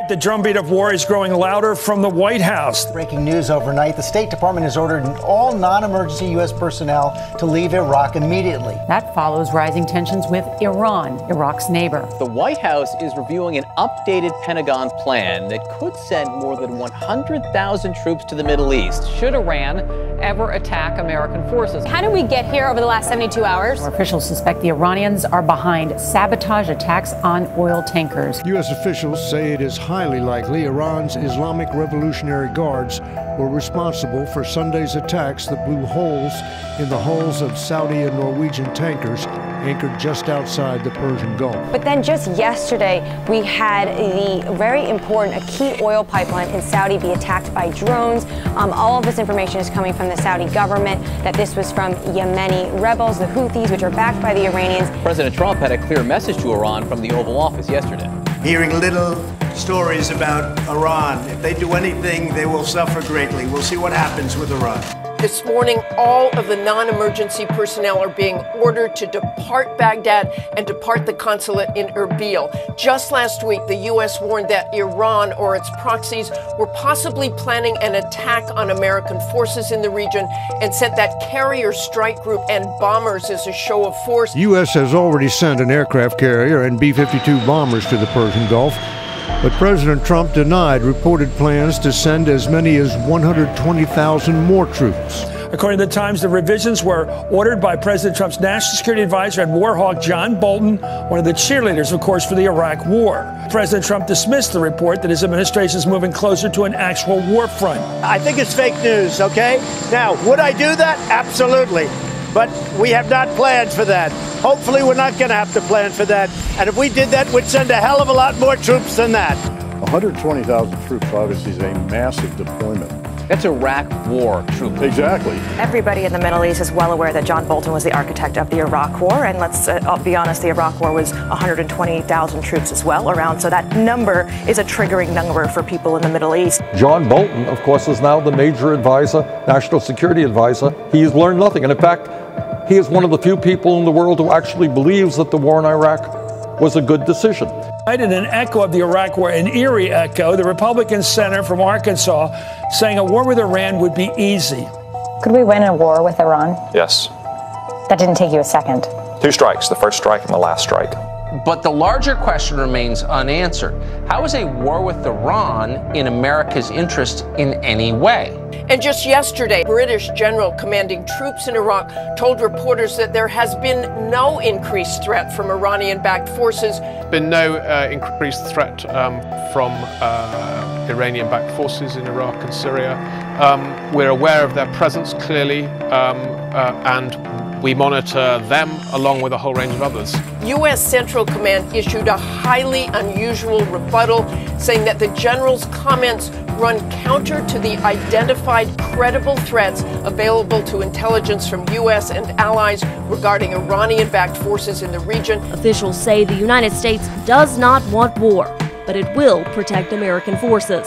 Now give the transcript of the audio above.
The drumbeat of war is growing louder from the White House. Breaking news overnight, the State Department has ordered all non-emergency U.S. personnel to leave Iraq immediately. That follows rising tensions with Iran, Iraq's neighbor. The White House is reviewing an updated Pentagon plan that could send more than 100,000 troops to the Middle East should Iran ever attack American forces. How did we get here over the last 72 hours? Officials suspect the Iranians are behind sabotage attacks on oil tankers. U.S. officials say it is highly likely Iran's Islamic Revolutionary Guards were responsible for Sunday's attacks that blew holes in the hulls of Saudi and Norwegian tankers anchored just outside the Persian Gulf. But then just yesterday, we had the very important, a key oil pipeline in Saudi be attacked by drones. All of this information is coming from the Saudi government, that this was from Yemeni rebels, the Houthis, which are backed by the Iranians. President Trump had a clear message to Iran from the Oval Office yesterday. Hearing little stories about Iran. If they do anything, they will suffer greatly. We'll see what happens with Iran. This morning, all of the non-emergency personnel are being ordered to depart Baghdad and depart the consulate in Erbil. Just last week, the U.S. warned that Iran or its proxies were possibly planning an attack on American forces in the region and sent that carrier strike group and bombers as a show of force. The U.S. has already sent an aircraft carrier and B-52 bombers to the Persian Gulf. But President Trump denied reported plans to send as many as 120,000 more troops. According to the Times, the revisions were ordered by President Trump's national security advisor and war hawk John Bolton, one of the cheerleaders, of course, for the Iraq war. President Trump dismissed the report that his administration is moving closer to an actual war front. I think it's fake news, okay? Now, would I do that? Absolutely. But we have not planned for that. Hopefully, we're not going to have to plan for that. And if we did that, we'd send a hell of a lot more troops than that. 120,000 troops obviously is a massive deployment. That's Iraq war troops. Exactly. Everybody in the Middle East is well aware that John Bolton was the architect of the Iraq War. And let's be honest, the Iraq War was 120,000 troops as well around. So that number is a triggering number for people in the Middle East. John Bolton, of course, is now the major advisor, national security advisor. He has learned nothing. And in fact, he is one of the few people in the world who actually believes that the war in Iraq was a good decision. In an echo of the Iraq war, an eerie echo, the Republican senator from Arkansas saying a war with Iran would be easy. Could we win a war with Iran? Yes. That didn't take you a second. 2 strikes, the first strike and the last strike. But the larger question remains unanswered. How is a war with Iran in America's interest in any way? And just yesterday, British general commanding troops in Iraq told reporters that there has been no increased threat from Iranian-backed forces. Been no increased threat from Iranian-backed forces in Iraq and Syria. We're aware of their presence clearly, and we monitor them along with a whole range of others. U.S. Central Command issued a highly unusual rebuttal, saying that the general's comments run counter to the identified credible threats available to intelligence from U.S. and allies regarding Iranian-backed forces in the region. Officials say the United States does not want war, but it will protect American forces.